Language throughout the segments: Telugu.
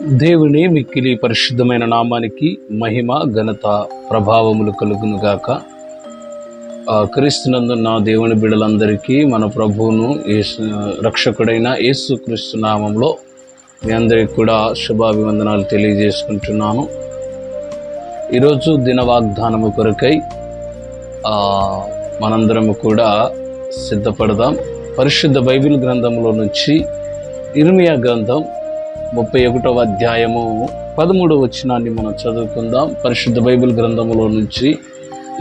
దేవుని మిక్కిలి పరిశుద్ధమైన నామానికి మహిమ ఘనత ప్రభావములు కలుగునుగాక. క్రీస్తునందున్న దేవుని బిడ్డలందరికీ మన ప్రభువును రక్షకుడైన యేసుక్రీస్తు నామంలో మీ అందరికి కూడా శుభాభివందనాలు తెలియజేసుకుంటున్నాను. ఈరోజు దిన వాగ్దానము కొరకై మనందరము కూడా సిద్ధపడదాం. పరిశుద్ధ బైబిల్ గ్రంథంలో నుంచి ఇర్మియా గ్రంథం 31వ అధ్యాయము 13వ వచనాన్ని మనం చదువుకుందాం. పరిశుద్ధ బైబిల్ గ్రంథములో నుంచి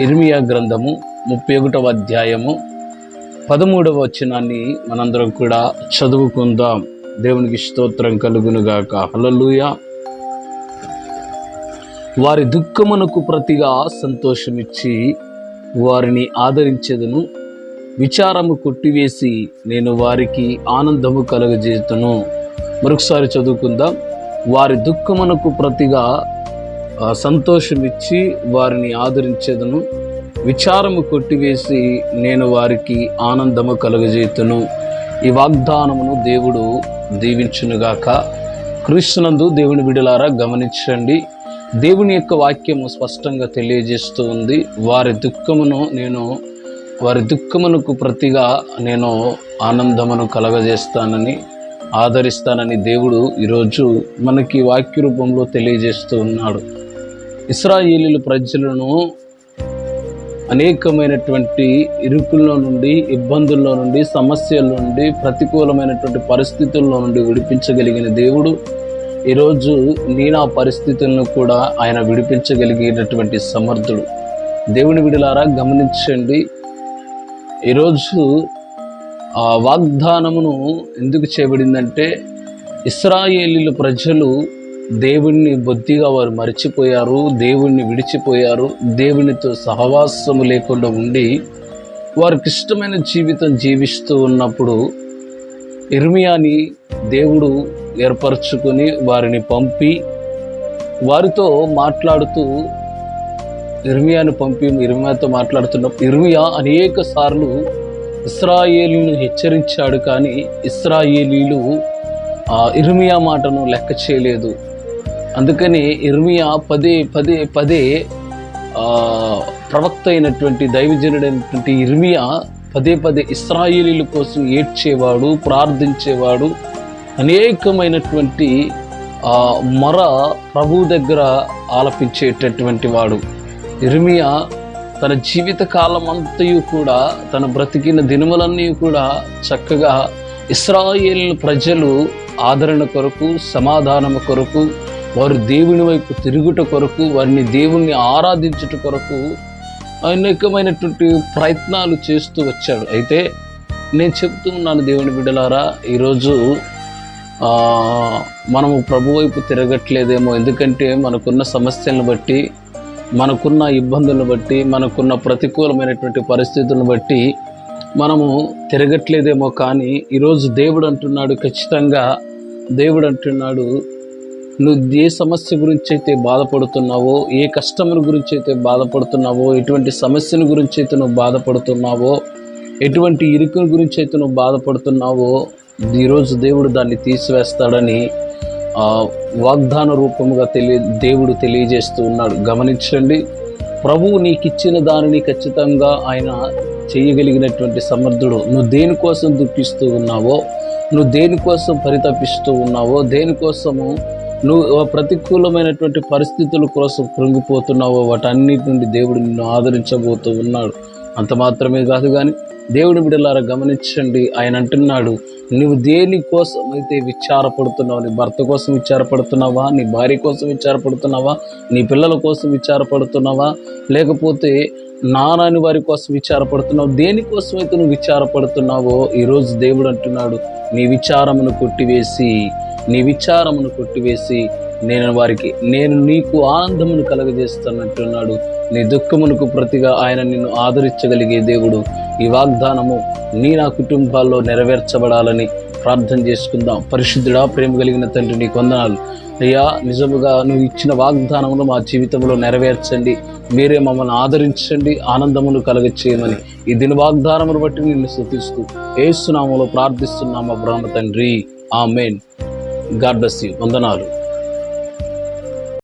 ఇర్మియా గ్రంథము 31వ అధ్యాయము 13వ వచనాన్ని మనందరం కూడా చదువుకుందాం. దేవునికి స్తోత్రం కలుగునుగాక. హల్లెలూయా. వారి దుఃఖమునకు ప్రతిగా సంతోషమిచ్చి వారిని ఆదరించెదను, విచారము కొట్టివేసి నేను వారికి ఆనందము కలుగజేతును. మరొకసారి చదువుకుందాం. వారి దుఃఖమునకు ప్రతిగా సంతోషమిచ్చి వారిని ఆదరించేదను, విచారము కొట్టివేసి నేను వారికి ఆనందము కలుగజేతును. ఈ వాగ్దానమును దేవుడు దీవించునుగాక. క్రీస్తునందు దేవుని బిడ్డలారా గమనించండి. దేవుని యొక్క వాక్యము స్పష్టంగా తెలియజేస్తూ ఉంది. వారి దుఃఖమునకు ప్రతిగా నేను ఆనందమును కలగజేస్తానని, ఆదరిస్తానని దేవుడు ఈరోజు మనకి వాక్య రూపంలో తెలియజేస్తూ ఉన్నాడు. ఇశ్రాయేలీయుల ప్రజలను అనేకమైనటువంటి ఇరుకుల్లో నుండి, ఇబ్బందుల్లో నుండి, సమస్యల నుండి, ప్రతికూలమైనటువంటి పరిస్థితుల్లో నుండి విడిపించగలిగిన దేవుడు ఈరోజు నా పరిస్థితులను కూడా ఆయన విడిపించగలిగినటువంటి సమర్థుడు. దేవుని బిడ్డలారా గమనించండి. ఈరోజు ఆ వాగ్దానమును ఎందుకు చేయబడిందంటే, ఇశ్రాయేలీయుల ప్రజలు దేవుణ్ణి బొత్తిగా వారు మరిచిపోయారు, దేవుణ్ణి విడిచిపోయారు. దేవునితో సహవాసము లేకుండా ఉండి వారికి ఇష్టమైన జీవితం జీవిస్తూ ఉన్నప్పుడు ఇర్మియాని దేవుడు ఏర్పరచుకొని వారిని పంపి వారితో మాట్లాడుతూ ఇర్మియాతో మాట్లాడుతున్నప్పుడు ఇర్మియా అనేక సార్లు ఇశ్రాయేలీయులను హెచ్చరించాడు. కానీ ఇశ్రాయేలీయులు ఇర్మియా మాటను లెక్క చేయలేదు. అందుకని ఇర్మియా పదే ప్రవక్త అయినటువంటి దైవజనుడైనటువంటి ఇర్మియా పదే ఇశ్రాయేలీయుల కోసం ఏడ్చేవాడు, ప్రార్థించేవాడు. అనేకమైనటువంటి మొర ప్రభు దగ్గర ఆలపించేటటువంటి వాడు. ఇర్మియా తన జీవిత కాలం అంతయు కూడా, తన బ్రతికిన దినములన్నీ కూడా చక్కగా ఇశ్రాయేలు ప్రజలు ఆదరణ కొరకు, సమాధానము కొరకు, వారు దేవుని వైపు తిరుగుట కొరకు, వారిని దేవుణ్ణి ఆరాధించుట కొరకు అనేకమైనటువంటి ప్రయత్నాలు చేస్తూ వచ్చాడు. అయితే నేను చెప్తూ ఉన్నాను దేవుని బిడ్డలారా, ఈరోజు మనము ప్రభు వైపు తిరగట్లేదేమో. ఎందుకంటే మనకున్న సమస్యలను బట్టి, మనకున్న ఇబ్బందులను బట్టి, మనకున్న ప్రతికూలమైనటువంటి పరిస్థితులను బట్టి మనము తిరగట్లేదేమో. కానీ ఈరోజు దేవుడు అంటున్నాడు, ఖచ్చితంగా దేవుడు అంటున్నాడు, నువ్వు ఏ సమస్య గురించి అయితే బాధపడుతున్నావో, ఏ కష్టముల గురించి అయితే బాధపడుతున్నావో, ఎటువంటి సమస్యల గురించి అయితే నువ్వు బాధపడుతున్నావో, ఎటువంటి ఇరుకుల గురించి అయితే నువ్వు బాధపడుతున్నావో, ఈరోజు దేవుడు దాన్ని తీసివేస్తాడని వాగ్దాన రూపముగా దేవుడు తెలియజేస్తూ ఉన్నాడు. గమనించండి. ప్రభువు నీకు ఇచ్చిన దానిని ఖచ్చితంగా ఆయన చేయగలిగినటువంటి సమర్థుడు. నువ్వు దేనికోసం దుఃఖిస్తూ ఉన్నావో, నువ్వు దేనికోసం పరితపిస్తూ ఉన్నావో, దేనికోసము నువ్వు ప్రతికూలమైనటువంటి పరిస్థితుల కోసం కృంగిపోతున్నావో, వాటన్నిటి నుండి దేవుడు నిన్ను ఆదరించబోతూ ఉన్నాడు. అంత మాత్రమే కాదు, కానీ దేవుని బిడ్డలారా గమనించండి. ఆయన అంటున్నాడు, నువ్వు దేనికోసం అయితే విచారపడుతున్నావు, నీ భర్త కోసం విచారపడుతున్నావా, నీ భార్య కోసం విచారపడుతున్నావా, నీ పిల్లల కోసం విచారపడుతున్నావా, లేకపోతే నానాని వారి కోసం విచారపడుతున్నావు, దేనికోసం అయితే నువ్వు విచారపడుతున్నావో ఈరోజు దేవుడు అంటున్నాడు, నీ విచారమును కొట్టివేసి నేను నీకు ఆనందమును కలగజేస్తానంటున్నాడు. నీ దుఃఖమునకు ప్రతిగా ఆయన నిన్ను ఆదరించగలిగే దేవుడు. ఈ వాగ్దానము నా కుటుంబాల్లో నెరవేర్చబడాలని ప్రార్థన చేసుకుందాం. పరిశుద్ధుడా, ప్రేమ కలిగిన తండ్రి, నీకు వందనాలు అయ్యా. నిజముగా నువ్వు ఇచ్చిన వాగ్దానమును మా జీవితంలో నెరవేర్చండి. మీరే మమ్మల్ని ఆదరించండి, ఆనందమును కలగచేయమని ఈ దిన వాగ్దానమును బట్టి నిన్ను స్తుతిస్తూ యేసు నామములో ప్రార్థిస్తున్నాము బ్రహ్మ తండ్రి. ఆమేన్. God bless you. వందనాలు.